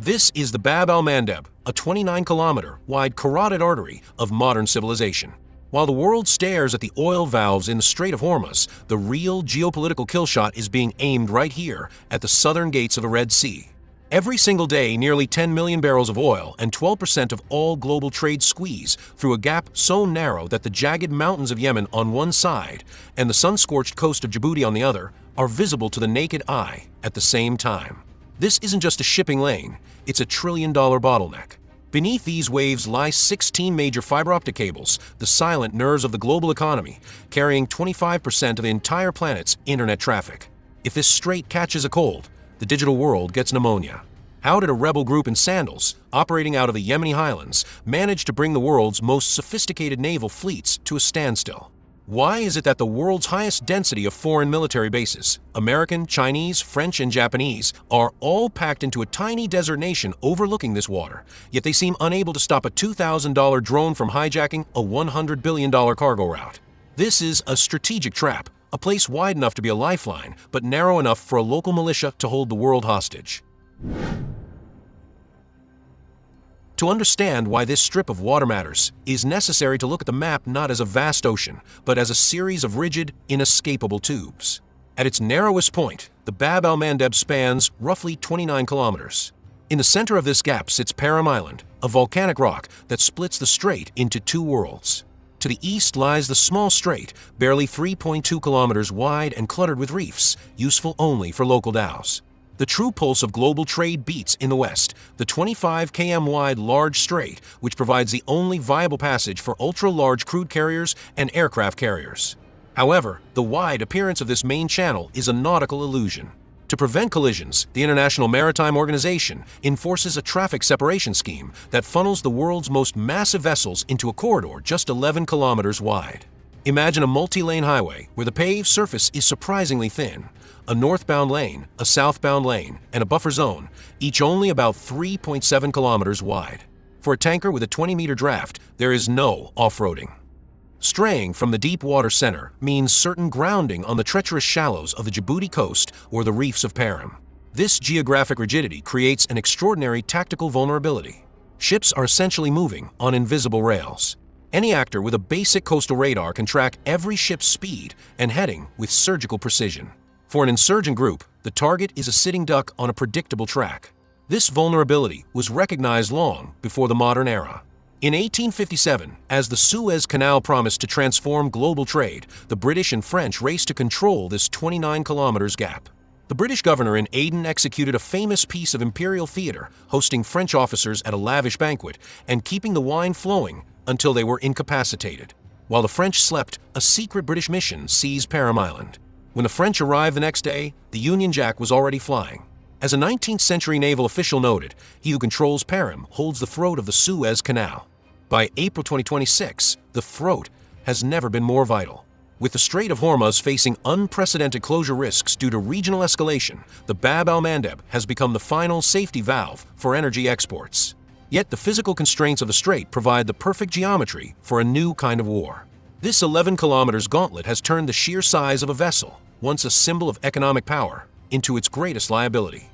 This is the Bab al-Mandeb, a 29-kilometer wide carotid artery of modern civilization. While the world stares at the oil valves in the Strait of Hormuz, the real geopolitical killshot is being aimed right here at the southern gates of the Red Sea. Every single day, nearly 10 million barrels of oil and 12% of all global trade squeeze through a gap so narrow that the jagged mountains of Yemen on one side and the sun-scorched coast of Djibouti on the other are visible to the naked eye at the same time. This isn't just a shipping lane, it's a trillion-dollar bottleneck. Beneath these waves lie 16 major fiber optic cables, the silent nerves of the global economy, carrying 25% of the entire planet's internet traffic. If this strait catches a cold, the digital world gets pneumonia. How did a rebel group in sandals, operating out of the Yemeni highlands, manage to bring the world's most sophisticated naval fleets to a standstill? Why is it that the world's highest density of foreign military bases, American, Chinese, French, and Japanese, are all packed into a tiny desert nation overlooking this water, yet they seem unable to stop a $2,000 drone from hijacking a $100 billion cargo route? This is a strategic trap, a place wide enough to be a lifeline, but narrow enough for a local militia to hold the world hostage. To understand why this strip of water matters, is necessary to look at the map not as a vast ocean, but as a series of rigid, inescapable tubes. At its narrowest point, the Bab al-Mandeb spans roughly 29 kilometers. In the center of this gap sits Param Island, a volcanic rock that splits the strait into two worlds. To the east lies the small strait, barely 3.2 kilometers wide and cluttered with reefs, useful only for local dhows. The true pulse of global trade beats in the west, the 25 km wide large strait, which provides the only viable passage for ultra-large crude carriers and aircraft carriers. However, the wide appearance of this main channel is a nautical illusion. To prevent collisions, the International Maritime Organization enforces a traffic separation scheme that funnels the world's most massive vessels into a corridor just 11 kilometers wide. Imagine a multi-lane highway where the paved surface is surprisingly thin. A northbound lane, a southbound lane, and a buffer zone, each only about 3.7 kilometers wide. For a tanker with a 20-meter draft, there is no off-roading. Straying from the deep water center means certain grounding on the treacherous shallows of the Djibouti coast or the reefs of Param. This geographic rigidity creates an extraordinary tactical vulnerability. Ships are essentially moving on invisible rails. Any actor with a basic coastal radar can track every ship's speed and heading with surgical precision. For an insurgent group, the target is a sitting duck on a predictable track. This vulnerability was recognized long before the modern era. In 1857, as the Suez Canal promised to transform global trade, the British and French raced to control this 29 kilometers gap. The British governor in Aden executed a famous piece of imperial theater, hosting French officers at a lavish banquet and keeping the wine flowing until they were incapacitated. While the French slept, a secret British mission seized Param Island. When the French arrived the next day, the Union Jack was already flying. As a 19th century naval official noted, he who controls Param holds the throat of the Suez Canal. By April 2026, the throat has never been more vital. With the Strait of Hormuz facing unprecedented closure risks due to regional escalation, the Bab al-Mandeb has become the final safety valve for energy exports. Yet the physical constraints of the strait provide the perfect geometry for a new kind of war. This 11 kilometers gauntlet has turned the sheer size of a vessel, once a symbol of economic power, into its greatest liability.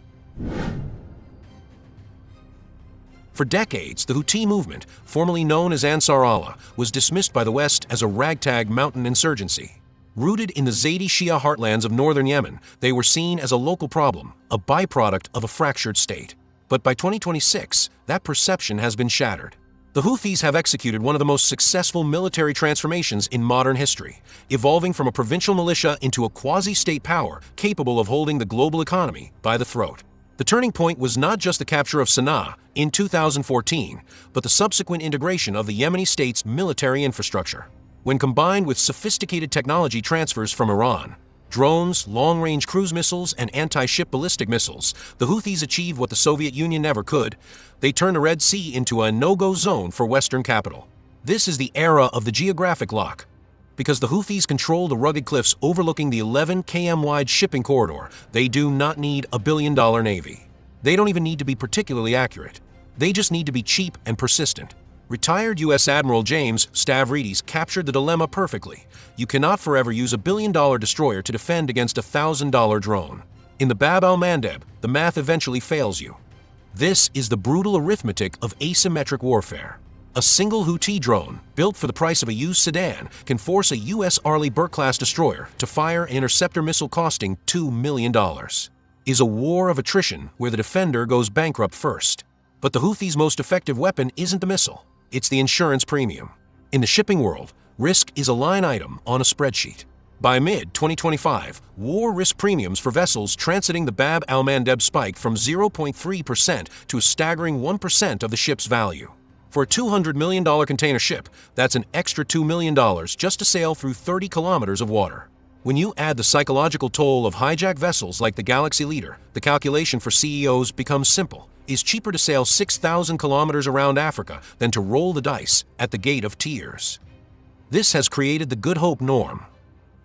For decades, the Houthi movement, formerly known as Ansar Allah, was dismissed by the West as a ragtag mountain insurgency. Rooted in the Zaidi Shia heartlands of northern Yemen, they were seen as a local problem, a byproduct of a fractured state. But by 2026, that perception has been shattered. The Houthis have executed one of the most successful military transformations in modern history, evolving from a provincial militia into a quasi-state power capable of holding the global economy by the throat. The turning point was not just the capture of Sana'a in 2014, but the subsequent integration of the Yemeni state's military infrastructure. When combined with sophisticated technology transfers from Iran, drones, long-range cruise missiles, and anti-ship ballistic missiles, the Houthis achieved what the Soviet Union never could. They turned the Red Sea into a no-go zone for Western capital. This is the era of the geographic lock. Because the Houthis control the rugged cliffs overlooking the 11 km wide shipping corridor, they do not need a billion-dollar navy. They don't even need to be particularly accurate. They just need to be cheap and persistent. Retired U.S. Admiral James Stavridis captured the dilemma perfectly. You cannot forever use a billion-dollar destroyer to defend against a $1,000 drone. In the Bab al-Mandeb, the math eventually fails you. This is the brutal arithmetic of asymmetric warfare. A single Houthi drone, built for the price of a used sedan, can force a U.S. Arleigh Burke-class destroyer to fire an interceptor missile costing $2 million. Is a war of attrition where the defender goes bankrupt first. But the Houthis' most effective weapon isn't the missile, it's the insurance premium. In the shipping world, risk is a line item on a spreadsheet. By mid-2025, war risk premiums for vessels transiting the Bab al-Mandeb spiked from 0.3% to a staggering 1% of the ship's value. For a $200 million container ship, that's an extra $2 million just to sail through 30 kilometers of water. When you add the psychological toll of hijacked vessels like the Galaxy Leader, the calculation for CEOs becomes simple. It's cheaper to sail 6,000 kilometers around Africa than to roll the dice at the Gate of Tears. This has created the Good Hope norm.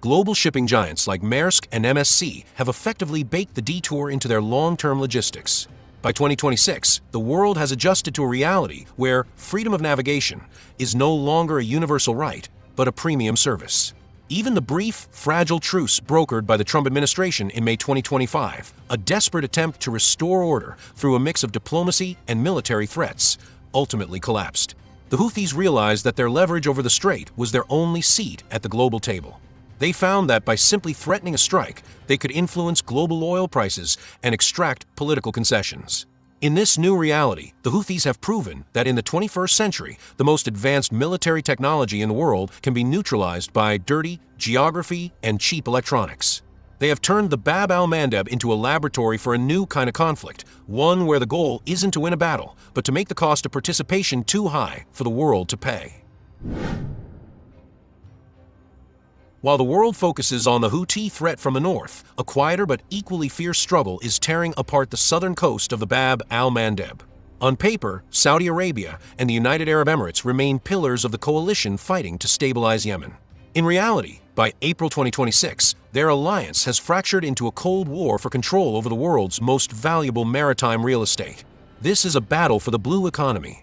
Global shipping giants like Maersk and MSC have effectively baked the detour into their long-term logistics. By 2026, the world has adjusted to a reality where freedom of navigation is no longer a universal right, but a premium service. Even the brief, fragile truce brokered by the Trump administration in May 2025, a desperate attempt to restore order through a mix of diplomacy and military threats, ultimately collapsed. The Houthis realized that their leverage over the Strait was their only seat at the global table. They found that by simply threatening a strike, they could influence global oil prices and extract political concessions. In this new reality, the Houthis have proven that in the 21st century, the most advanced military technology in the world can be neutralized by dirty geography and cheap electronics. They have turned the Bab al-Mandeb into a laboratory for a new kind of conflict, one where the goal isn't to win a battle, but to make the cost of participation too high for the world to pay. While the world focuses on the Houthi threat from the north, a quieter but equally fierce struggle is tearing apart the southern coast of the Bab al-Mandeb. On paper, Saudi Arabia and the United Arab Emirates remain pillars of the coalition fighting to stabilize Yemen. In reality, by April 2026, their alliance has fractured into a cold war for control over the world's most valuable maritime real estate. This is a battle for the blue economy.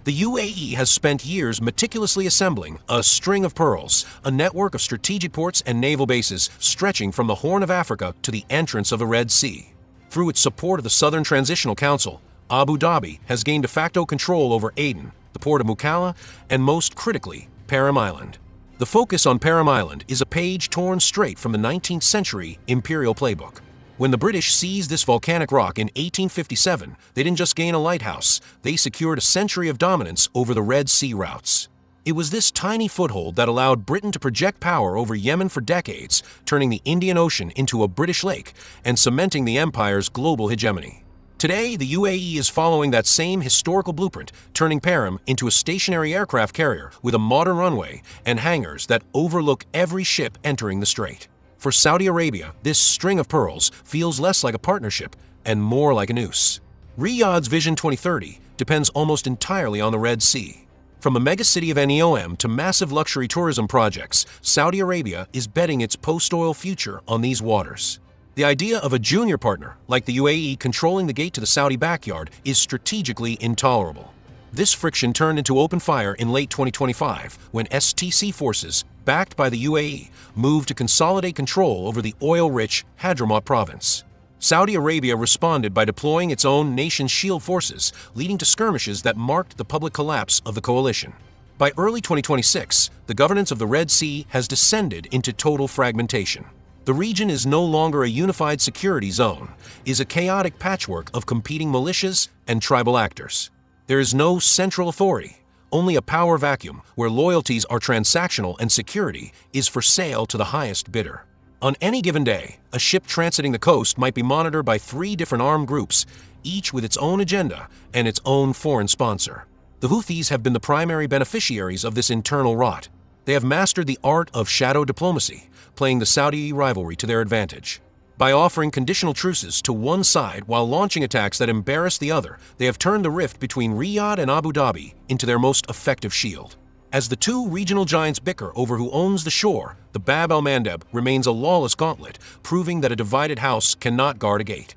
The UAE has spent years meticulously assembling a string of pearls, a network of strategic ports and naval bases stretching from the Horn of Africa to the entrance of the Red Sea. Through its support of the Southern Transitional Council, Abu Dhabi has gained de facto control over Aden, the port of Mukalla, and most critically, Param Island. The focus on Param Island is a page torn straight from the 19th century imperial playbook. When the British seized this volcanic rock in 1857, they didn't just gain a lighthouse, they secured a century of dominance over the Red Sea routes. It was this tiny foothold that allowed Britain to project power over Yemen for decades, turning the Indian Ocean into a British lake and cementing the empire's global hegemony. Today, the UAE is following that same historical blueprint, turning Param into a stationary aircraft carrier with a modern runway and hangars that overlook every ship entering the strait. For Saudi Arabia, this string of pearls feels less like a partnership and more like a noose. Riyadh's Vision 2030 depends almost entirely on the Red Sea. From a megacity of NEOM to massive luxury tourism projects, Saudi Arabia is betting its post-oil future on these waters. The idea of a junior partner, like the UAE controlling the gate to the Saudi backyard, is strategically intolerable. This friction turned into open fire in late 2025 when STC forces, backed by the UAE, moved to consolidate control over the oil-rich Hadramaut province. Saudi Arabia responded by deploying its own nation's shield forces, leading to skirmishes that marked the public collapse of the coalition. By early 2026, the governance of the Red Sea has descended into total fragmentation. The region is no longer a unified security zone, it is a chaotic patchwork of competing militias and tribal actors. There is no central authority, only a power vacuum where loyalties are transactional and security is for sale to the highest bidder. On any given day, a ship transiting the coast might be monitored by 3 different armed groups, each with its own agenda and its own foreign sponsor. The Houthis have been the primary beneficiaries of this internal rot. They have mastered the art of shadow diplomacy, playing the Saudi rivalry to their advantage. By offering conditional truces to one side while launching attacks that embarrass the other, they have turned the rift between Riyadh and Abu Dhabi into their most effective shield. As the two regional giants bicker over who owns the shore, the Bab al-Mandeb remains a lawless gauntlet, proving that a divided house cannot guard a gate.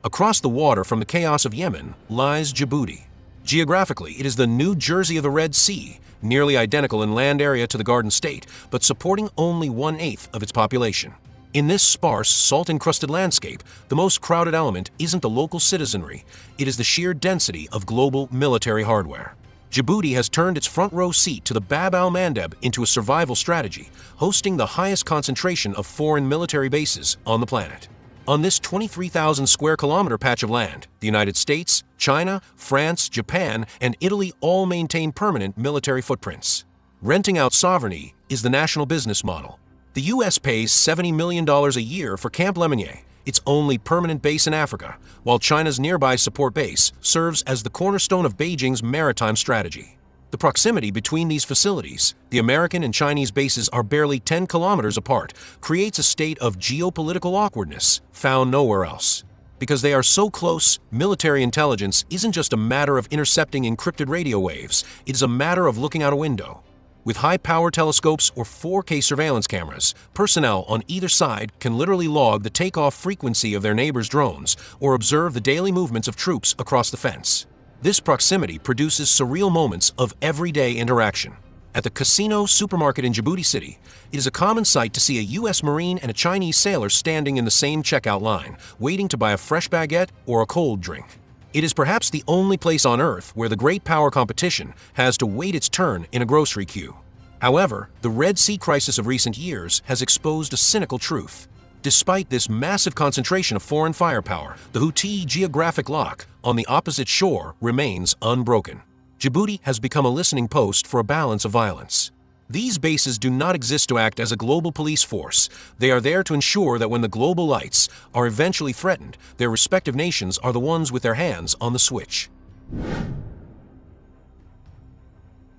Across the water from the chaos of Yemen lies Djibouti. Geographically, it is the New Jersey of the Red Sea, nearly identical in land area to the Garden State, but supporting only 1/8 of its population. In this sparse, salt-encrusted landscape, the most crowded element isn't the local citizenry, it is the sheer density of global military hardware. Djibouti has turned its front-row seat to the Bab al-Mandeb into a survival strategy, hosting the highest concentration of foreign military bases on the planet. On this 23,000 square kilometer patch of land, the United States, China, France, Japan, and Italy all maintain permanent military footprints. Renting out sovereignty is the national business model. The U.S. pays $70 million a year for Camp Lemonnier, its only permanent base in Africa, while China's nearby support base serves as the cornerstone of Beijing's maritime strategy. The proximity between these facilities, the American and Chinese bases are barely 10 kilometers apart, creates a state of geopolitical awkwardness found nowhere else. Because they are so close, military intelligence isn't just a matter of intercepting encrypted radio waves, it is a matter of looking out a window. With high-power telescopes or 4K surveillance cameras, personnel on either side can literally log the takeoff frequency of their neighbors' drones or observe the daily movements of troops across the fence. This proximity produces surreal moments of everyday interaction. At the Casino supermarket in Djibouti City, it is a common sight to see a U.S. Marine and a Chinese sailor standing in the same checkout line, waiting to buy a fresh baguette or a cold drink. It is perhaps the only place on Earth where the great power competition has to wait its turn in a grocery queue. However, the Red Sea crisis of recent years has exposed a cynical truth. Despite this massive concentration of foreign firepower, the Houthi geographic lock on the opposite shore remains unbroken. Djibouti has become a listening post for a balance of violence. These bases do not exist to act as a global police force. They are there to ensure that when the global lights are eventually threatened, their respective nations are the ones with their hands on the switch.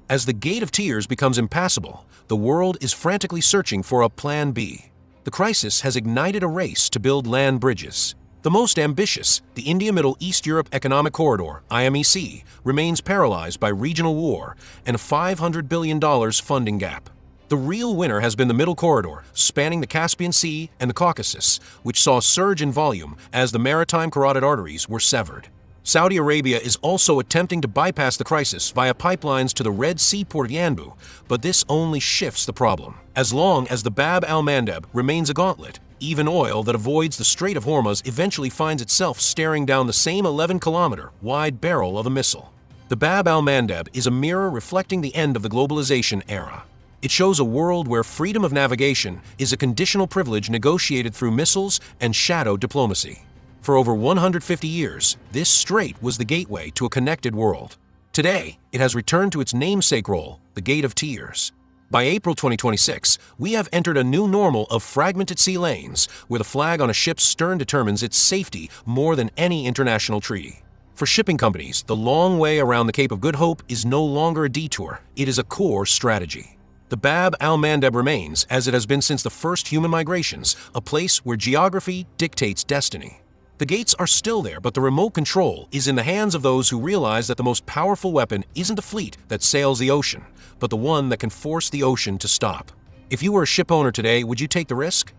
As the Gate of Tears becomes impassable, the world is frantically searching for a Plan B. The crisis has ignited a race to build land bridges. The most ambitious, the India-Middle East Europe Economic Corridor, IMEC, remains paralyzed by regional war and a $500 billion funding gap. The real winner has been the Middle Corridor, spanning the Caspian Sea and the Caucasus, which saw a surge in volume as the maritime carotid arteries were severed. Saudi Arabia is also attempting to bypass the crisis via pipelines to the Red Sea port of Yanbu, but this only shifts the problem. As long as the Bab al-Mandeb remains a gauntlet, even oil that avoids the Strait of Hormuz eventually finds itself staring down the same 11-kilometer wide barrel of a missile. The Bab al-Mandeb is a mirror reflecting the end of the globalization era. It shows a world where freedom of navigation is a conditional privilege negotiated through missiles and shadow diplomacy. For over 150 years, this strait was the gateway to a connected world. Today, it has returned to its namesake role, the Gate of Tears. By April 2026, we have entered a new normal of fragmented sea lanes, where the flag on a ship's stern determines its safety more than any international treaty. For shipping companies, the long way around the Cape of Good Hope is no longer a detour, it is a core strategy. The Bab al-Mandeb remains, as it has been since the first human migrations, a place where geography dictates destiny. The gates are still there, but the remote control is in the hands of those who realize that the most powerful weapon isn't the fleet that sails the ocean, but the one that can force the ocean to stop. If you were a ship owner today, would you take the risk?